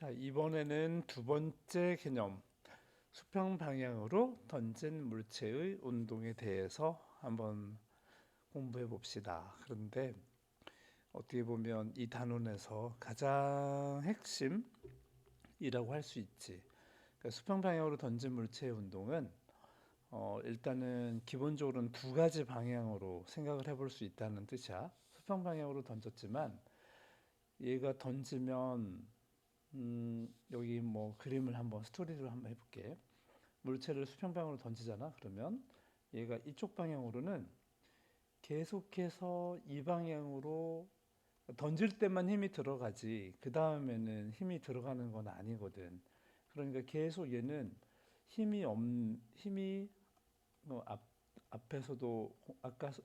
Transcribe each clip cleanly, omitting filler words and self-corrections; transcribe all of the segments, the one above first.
자, 이번에는 두 번째 개념, 수평 방향으로 던진 물체의 운동에 대해서 한번 공부해 봅시다. 그런데 어떻게 보면 이 단원에서 가장 핵심이라고 할 수 있지. 그러니까 수평 방향으로 던진 물체의 운동은 일단은 기본적으로는 두 가지 방향으로 생각을 해볼 수 있다는 뜻이야. 수평 방향으로 던졌지만 얘가 던지면 여기 뭐 그림을 한번 스토리를 한번 해볼게. 물체를 수평방향으로 던지잖아. 그러면 얘가 이쪽 방향으로는 계속해서 이 방향으로 던질 때만 힘이 들어가지 그 다음에는 힘이 들어가는 건 아니거든. 그러니까 계속 얘는 힘이 뭐 앞에서도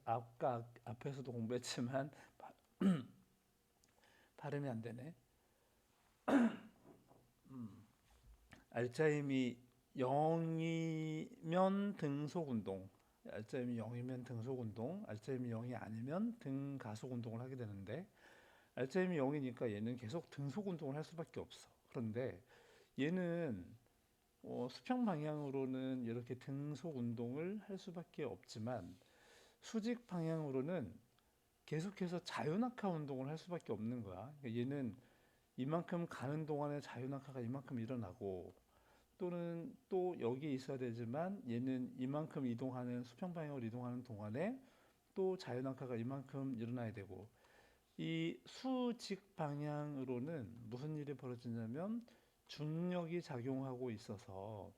아까 앞에서도 공부했지만 발음이 안 되네. 알짜힘이 0이면 등속 운동, 알짜힘이 0이면 등속 운동, 알짜힘이 0이 아니면 등 가속 운동을 하게 되는데 알짜힘이 0이니까 얘는 계속 등속 운동을 할 수밖에 없어. 그런데 얘는 수평 방향으로는 이렇게 등속 운동을 할 수밖에 없지만 수직 방향으로는 계속해서 자유낙하 운동을 할 수밖에 없는 거야. 그러니까 얘는 이만큼 가는 동안에 자유낙하가 이만큼 일어나고 또는 또 여기 있어야 되지만 얘는 이만큼 이동하는 수평 방향으로 이동하는 동안에 또 자유낙하가 이만큼 일어나야 되고 이 수직 방향으로는 무슨 일이 벌어지냐면 중력이 작용하고 있어서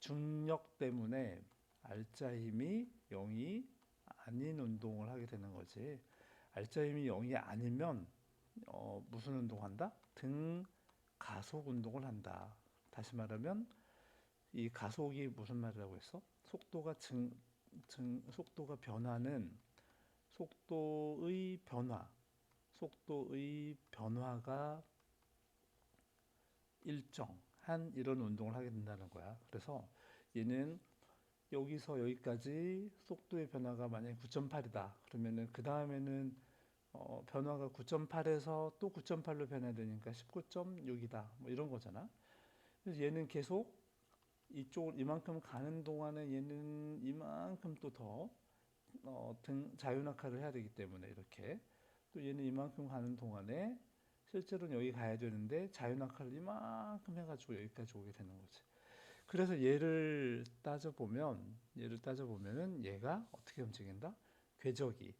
중력 때문에 알짜 힘이 0이 아닌 운동을 하게 되는 거지. 알짜 힘이 0이 아니면 무슨 운동한다? 등 가속 운동을 한다. 다시 말하면 이 가속이 무슨 말이라고 했어? 속도가 변하는 속도의 변화, 속도의 변화가 일정한 이런 운동을 하게 된다는 거야. 그래서 얘는 여기서 여기까지 속도의 변화가 만약에 9.8이다. 그러면은 그 다음에는 변화가 9.8에서 또 9.8로 변해야 되니까 19.6이다. 뭐 이런 거잖아. 그래서 얘는 계속 이쪽을 이만큼 가는 동안에 얘는 이만큼 또 더 자유낙하를 해야 되기 때문에 이렇게 또 얘는 이만큼 가는 동안에 실제로는 여기 가야 되는데 자유낙하를 이만큼 해가지고 여기까지 오게 되는 거지. 그래서 얘를 따져보면은 얘가 어떻게 움직인다? 궤적이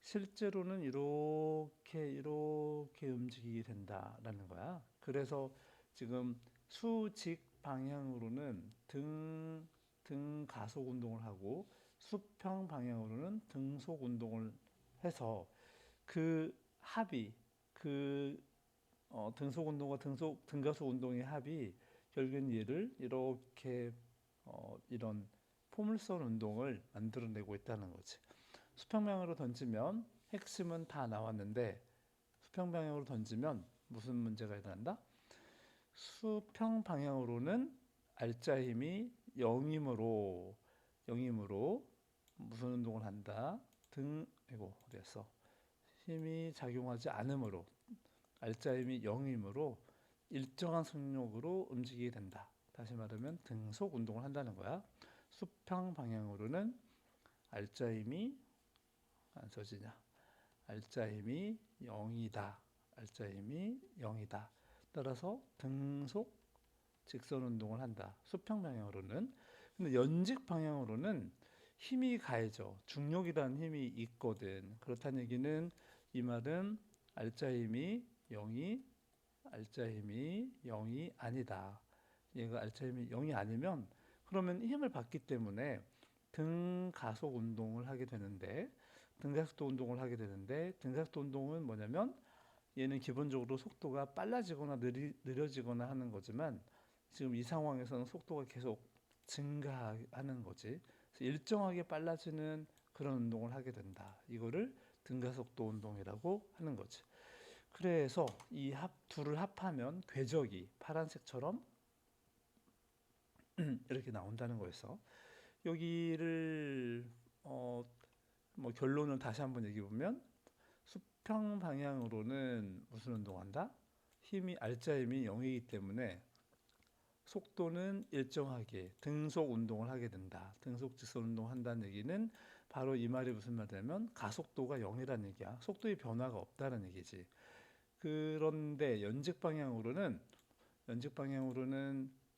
실제로는 이렇게 움직이게 된다라는 거야. 그래서 지금 수직 방향으로는 등 가속 운동을 하고 수평 방향으로는 등속 운동을 해서 그 합이 그 등속 운동과 등가속 운동의 합이 결국엔 얘를 이렇게 이런 포물선 운동을 만들어내고 있다는 거지. 수평 방향으로 던지면 핵심은 다 나왔는데 수평 방향으로 던지면 무슨 문제가 일어난다? 수평 방향으로는 알짜 힘이 0이므로 무슨 운동을 한다? 이거 어디였어? 힘이 작용하지 않으므로 알짜 힘이 0이므로 일정한 속력으로 움직이게 된다. 다시 말하면 등속 운동을 한다는 거야. 수평 방향으로는 알짜 힘이 안 써지냐? 알짜 힘이 0이다. 알짜 힘이 0이다. 따라서 등속 직선 운동을 한다. 수평 방향으로는. 근데 연직 방향으로는 힘이 가해져. 중력이라는 힘이 있거든. 그렇다는 얘기는 이 말은 알짜 힘이 0이 알짜 힘이 0이 아니다. 얘가 알짜 힘이 0이 아니면 그러면 힘을 받기 때문에 등 가속 운동을 하게 되는데 등가속도 운동을 하게 되는데 등가속도 운동은 뭐냐면 얘는 기본적으로 속도가 빨라지거나 느려지거나 하는 거지만 지금 이 상황에서는 속도가 계속 증가하는 거지. 그래서 일정하게 빨라지는 그런 운동을 하게 된다. 이거를 등가속도 운동이라고 하는 거지. 그래서 이 둘을 합하면 궤적이 파란색처럼 이렇게 나온다는 거였어. 여기를 뭐 결론을 다시 한번 얘기해 보면 수평 방향으로는 무슨 운동한다? 알자 힘이 0이기 때문에 속도는 일정하게 등속 운동을 하게 된다. 등속 직선 운동을 한다는 얘기는 바로 이 말이 무슨 말이냐면 가속도가 0이라는 얘기야. 속도의 변화가 없다는 얘기지. 그런데 연직 방향으로는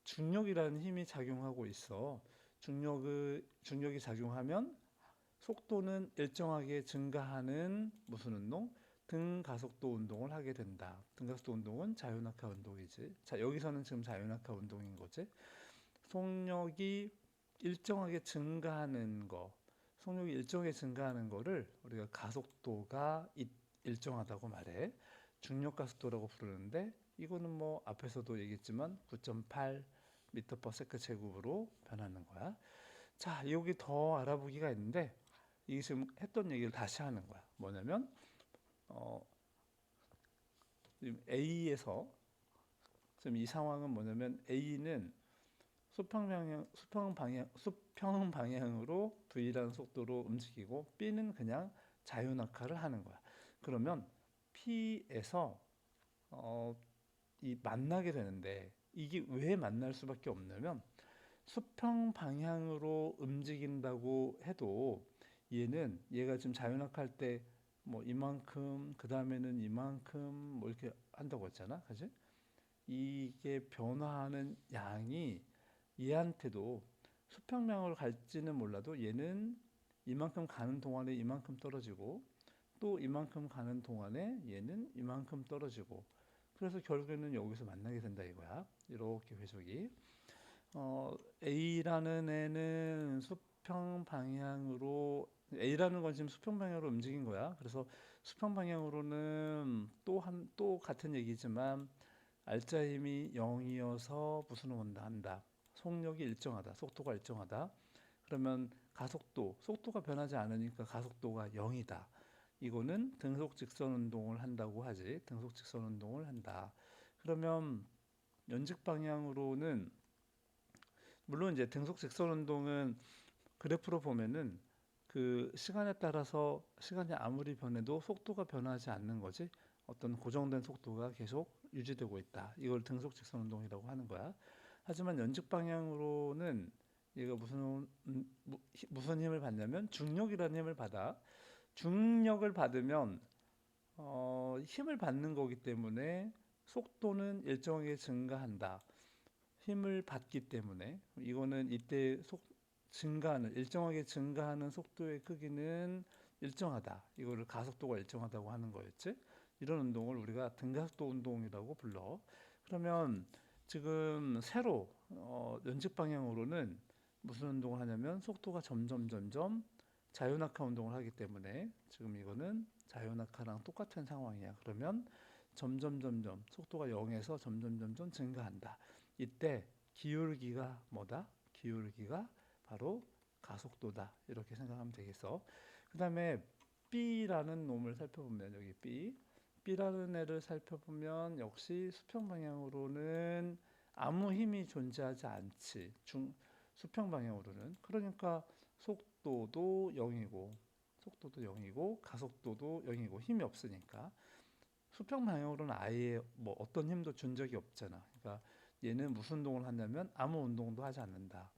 중력이라는 힘이 작용하고 있어. 중력이 작용하면 속도는 일정하게 증가하는 무슨 운동? 등가속도 운동을 하게 된다. 등가속도 운동은 자유낙하 운동이지. 자, 여기서는 지금 자유낙하 운동인 거지. 속력이 일정하게 증가하는 거, 속력이 일정하게 증가하는 거를 우리가 가속도가 일정하다고 말해. 중력 가속도라고 부르는데 이거는 뭐 앞에서도 얘기했지만 9.8 미터 퍼 세컨드 제곱으로 변하는 거야. 자, 여기 더 알아보기가 있는데 이게 지금 했던 얘기를 다시 하는 거야. 뭐냐면 지금 A에서 지금 이 상황은 뭐냐면 A는 수평 방향으로 V라는 속도로 움직이고 B는 그냥 자유낙하를 하는 거야. 그러면 P에서 이 만나게 되는데 이게 왜 만날 수밖에 없냐면 수평 방향으로 움직인다고 해도 얘가 지금 자유낙하할 때 뭐 이만큼 그 다음에는 이만큼 뭐 이렇게 한다고 했잖아, 그지? 이게 변화하는 양이 얘한테도 수평방향으로 갈지는 몰라도 얘는 이만큼 가는 동안에 이만큼 떨어지고 또 이만큼 가는 동안에 얘는 이만큼 떨어지고 그래서 결국에는 여기서 만나게 된다 이거야. 이렇게 회적이 A라는 애는 수평 방향으로 A라는 건 지금 수평 방향으로 움직인 거야. 그래서 수평 방향으로는 또 같은 얘기지만 알자 힘이 0이어서 무슨 한다. 속력이 일정하다. 속도가 일정하다. 그러면 속도가 변하지 않으니까 가속도가 0이다. 이거는 등속 직선 운동을 한다고 하지. 등속 직선 운동을 한다. 그러면 연직 방향으로는 물론 이제 등속 직선 운동은 그래프로 보면은 그 시간에 따라서 시간이 아무리 변해도 속도가 변하지 않는 거지. 어떤 고정된 속도가 계속 유지되고 있다. 이걸 등속 직선 운동이라고 하는 거야. 하지만 연직 방향으로는 얘가 무슨 힘을 받냐면 중력이라는 힘을 받아. 중력을 받으면 힘을 받는 거기 때문에 속도는 일정하게 증가한다. 힘을 받기 때문에 이거는 이때 일정하게 증가하는 속도의 크기는 일정하다. 이거를 가속도가 일정하다고 하는 거였지. 이런 운동을 우리가 등가속도 운동이라고 불러. 그러면 지금 새로 연직 방향으로는 무슨 운동을 하냐면 속도가 점점 자유낙하 운동을 하기 때문에 지금 이거는 자유낙하랑 똑같은 상황이야. 그러면 점점 속도가 0에서 점점 증가한다. 이때 기울기가 뭐다? 기울기가 바로 가속도다. 이렇게 생각하면 되겠어. 그 다음에 B라는 놈을 살펴보면 여기 B라는 애를 살펴보면 역시 수평 방향으로는 아무 힘이 존재하지 않지. 수평 방향으로는. 그러니까 속도도 0이고 가속도도 0이고 힘이 없으니까 수평 방향으로는 아예 뭐 어떤 힘도 준 적이 없잖아. 그러니까 얘는 무슨 운동을 하냐면 아무 운동도 하지 않는다.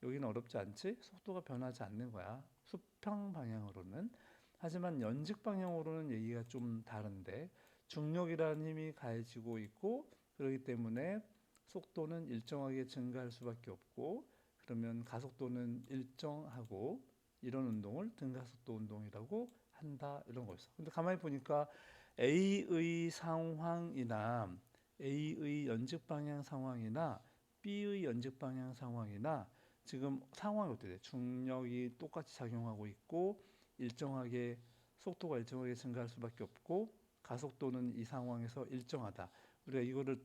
여기는 어렵지 않지? 속도가 변하지 않는 거야. 수평 방향으로는. 하지만 연직 방향으로는 얘기가 좀 다른데 중력이라는 힘이 가해지고 있고 그렇기 때문에 속도는 일정하게 증가할 수밖에 없고 그러면 가속도는 일정하고 이런 운동을 등가속도 운동이라고 한다 이런 거였어. 근데 가만히 보니까 A의 상황이나 A의 연직 방향 상황이나 B의 연직 방향 상황이나 지금 상황이 어떻게 돼? 중력이 똑같이 작용하고 있고 속도가 일정하게 증가할 수밖에 없고 가속도는 이 상황에서 일정하다. 우리가 이거를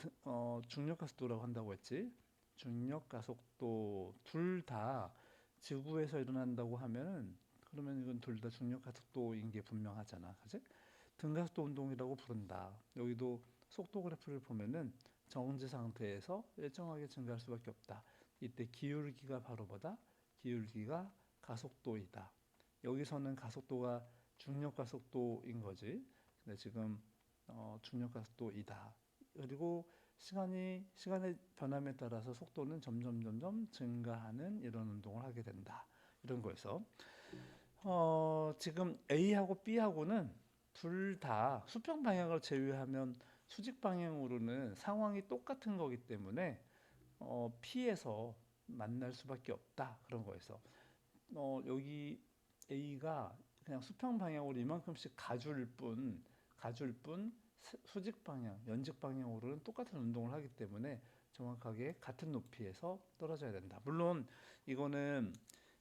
중력 가속도라고 한다고 했지. 중력 가속도 둘 다 지구에서 일어난다고 하면은 그러면 이건 둘 다 중력 가속도인 게 분명하잖아. 그지? 등가속도 운동이라고 부른다. 여기도 속도 그래프를 보면은 정지 상태에서 일정하게 증가할 수밖에 없다. 이때 기울기가 바로 뭐다? 기울기가 가속도이다. 여기서는 가속도가 중력 가속도인 거지. 근데 지금 중력 가속도이다. 그리고 시간의 변함에 따라서 속도는 점점 증가하는 이런 운동을 하게 된다. 이런 거에서 지금 A하고 B하고는 둘 다 수평 방향을 제외하면 수직 방향으로는 상황이 똑같은 거기 때문에 P에서 만날 수밖에 없다. 그런 거에서 여기 A가 그냥 수평 방향으로 이만큼씩 가줄 뿐 수직 방향, 연직 방향으로는 똑같은 운동을 하기 때문에 정확하게 같은 높이에서 떨어져야 된다. 물론 이거는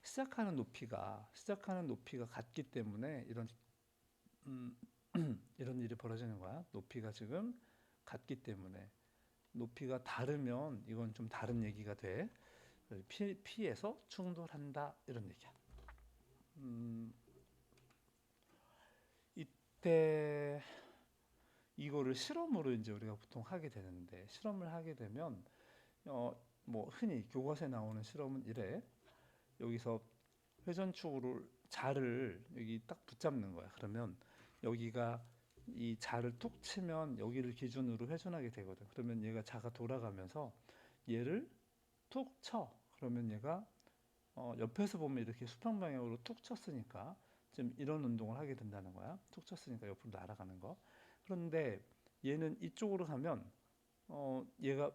시작하는 높이가 같기 때문에 음, 이런 일이 벌어지는 거야. 높이가 지금 같기 때문에 높이가 다르면 이건 좀 다른 얘기가 돼. P에서 충돌한다 이런 얘기야. 음, 이때 이거를 실험으로 이제 우리가 보통 하게 되는데 실험을 하게 되면 뭐 흔히 교과서에 나오는 실험은 이래. 여기서 회전축으로 자를 여기 딱 붙잡는 거야. 그러면 여기가 이 자를 툭 치면 여기를 기준으로 회전하게 되거든. 그러면 얘가 자가 돌아가면서 얘를 툭 쳐. 그러면 얘가 옆에서 보면 이렇게 수평 방향으로 툭 쳤으니까 지금 이런 운동을 하게 된다는 거야. 툭 쳤으니까 옆으로 날아가는 거. 그런데 얘는 이쪽으로 가면 얘가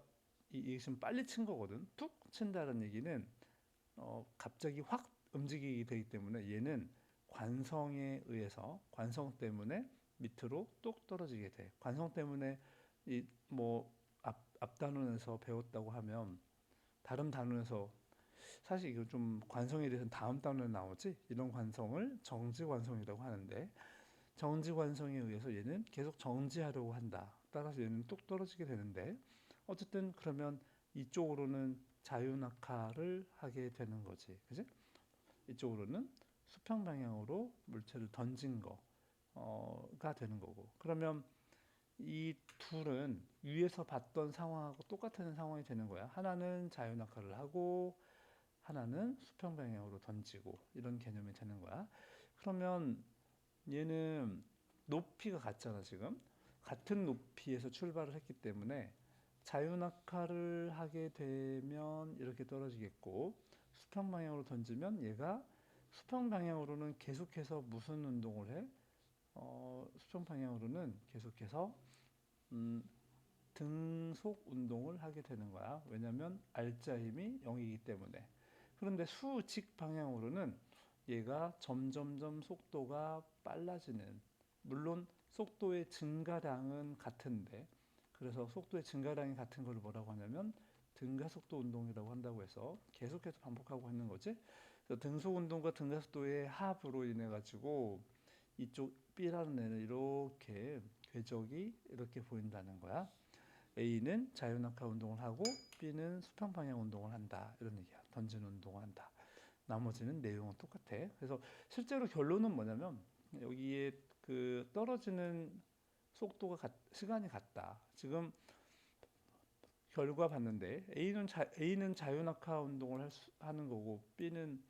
이게 지금 빨리 친 거거든. 툭 친다는 얘기는 갑자기 확 움직이게 되기 때문에 얘는 관성 때문에 밑으로 뚝 떨어지게 돼. 관성 때문에 이뭐 앞 단원에서 배웠다고 하면 다른 단원에서 사실 이거 좀 관성에 대해서는 다음 단원에 나오지. 이런 관성을 정지 관성이라고 하는데 정지 관성에 의해서 얘는 계속 정지하려고 한다. 따라서 얘는 뚝 떨어지게 되는데 어쨌든 그러면 이쪽으로는 자유낙하를 하게 되는 거지. 그지? 이쪽으로는 수평 방향으로 물체를 던진 거가 되는 거고. 그러면 이 둘은 위에서 봤던 상황하고 똑같은 상황이 되는 거야. 하나는 자유낙하를 하고 하나는 수평 방향으로 던지고 이런 개념이 되는 거야. 그러면 얘는 높이가 같잖아, 지금. 같은 높이에서 출발을 했기 때문에 자유낙하를 하게 되면 이렇게 떨어지겠고 수평 방향으로 던지면 얘가 수평 방향으로는 계속해서 무슨 운동을 해? 수평 방향으로는 계속해서 음, 등속 운동을 하게 되는 거야. 왜냐하면 R자 힘이 0이기 때문에. 그런데 수직 방향으로는 얘가 점점점 속도가 빨라지는, 물론 속도의 증가량은 같은데, 그래서 속도의 증가량이 같은 걸 뭐라고 하냐면 등가속도 운동이라고 한다고 해서 계속해서 반복하고 있는 거지. 그래서 등속 운동과 등가속도의 합으로 인해 가지고 이쪽 B라는 애는 이렇게 궤적이 이렇게 보인다는 거야. A는 자유낙하 운동을 하고 B는 수평 방향 운동을 한다. 이런 얘기야. 던지는 운동을 한다. 나머지는 내용은 똑같아. 그래서 실제로 결론은 뭐냐면 여기에 그 떨어지는 시간이 같다. 지금 결과 봤는데 A는 자유낙하 운동을 하는 거고 B는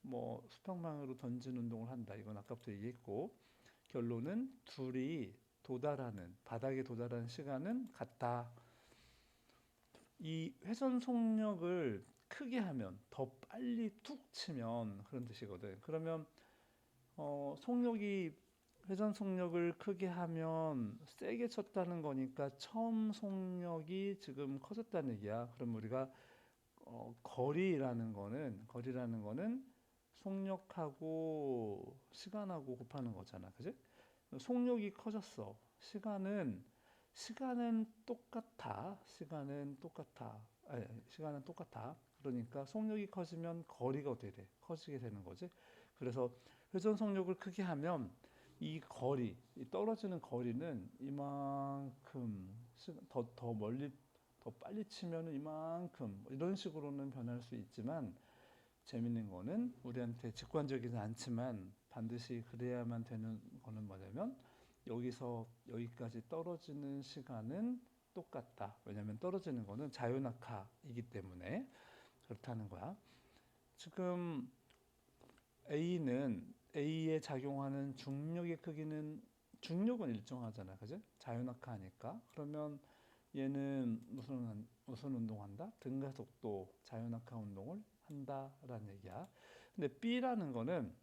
뭐 수평방향으로 던지는 운동을 한다. 이건 아까부터 얘기했고 결론은 둘이 바닥에 도달하는 시간은 같다. 이 회전 속력을 크게 하면 더 빨리 툭 치면 그런 뜻이거든. 그러면 속력이 회전 속력을 크게 하면 세게 쳤다는 거니까 처음 속력이 지금 커졌다는 얘기야. 그럼 우리가 거리라는 거는 속력하고 시간하고 곱하는 거잖아. 그지? 속력이 커졌어. 시간은 똑같아. 시간은 똑같아. 그러니까 속력이 커지면 거리가 어떻게 돼? 커지게 되는 거지. 그래서 회전 속력을 크게 하면 이 떨어지는 거리는 이만큼 더 멀리 더 빨리 치면 이만큼 이런 식으로는 변할 수 있지만 재밌는 거는 우리한테 직관적이지 않지만 반드시 그래야만 되는 거는 뭐냐면 여기서 여기까지 떨어지는 시간은 똑같다. 왜냐하면 떨어지는 거는 자유낙하이기 때문에 그렇다는 거야. 지금 A에 작용하는 중력의 크기는 중력은 일정하잖아, 그지? 자유낙하니까. 그러면 얘는 무슨 운동한다? 등가속도 자유낙하 운동을 한다라는 얘기야. 근데 B라는 거는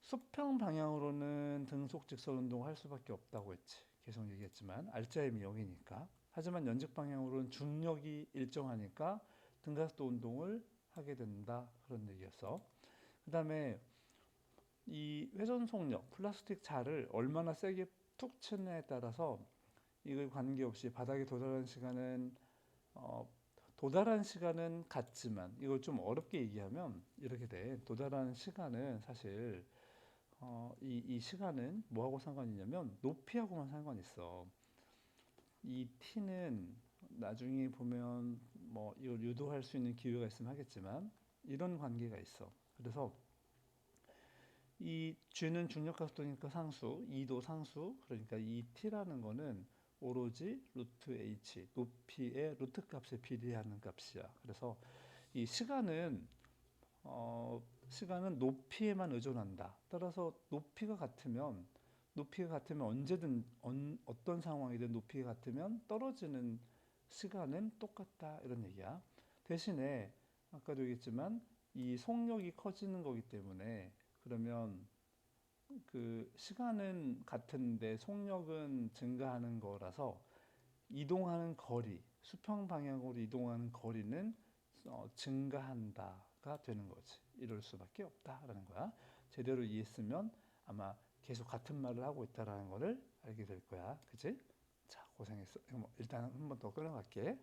수평 방향으로는 등속 직선 운동을 할 수밖에 없다고 했지. 계속 얘기했지만 알짜임이 0이니까. 하지만 연직 방향으로는 중력이 일정하니까 등가속도 운동을 하게 된다. 그런 얘기였어. 그 다음에 이 회전 속력, 플라스틱 자를 얼마나 세게 툭 치느냐에 따라서 이걸 관계없이 바닥에 어, 도달한 시간은 같지만 이걸 좀 어렵게 얘기하면 이렇게 돼. 도달하는 시간은 사실 이 시간은 뭐하고 상관이 있냐면 높이하고만 상관이 있어. 이 t는 나중에 보면 뭐 이걸 유도할 수 있는 기회가 있으면 하겠지만 이런 관계가 있어. 그래서 이 g는 중력각도니까 상수, 2도 상수, 그러니까 이 t라는 거는 오로지 루트 h, 높이의 루트 값에 비례하는 값이야. 그래서 이 시간은 높이에만 의존한다. 따라서 높이가 같으면 언제든 어떤 상황이든 높이가 같으면 떨어지는 시간은 똑같다 이런 얘기야. 대신에 아까도 얘기했지만 이 속력이 커지는 거기 때문에 그러면 그 시간은 같은데 속력은 증가하는 거라서 이동하는 거리, 수평 방향으로 이동하는 거리는 증가한다가 되는 거지. 이럴 수밖에 없다라는 거야. 제대로 이해했으면 아마 계속 같은 말을 하고 있다라는 거를 알게 될 거야. 그치? 자, 고생했어. 일단 한 번 더 끊어갈게.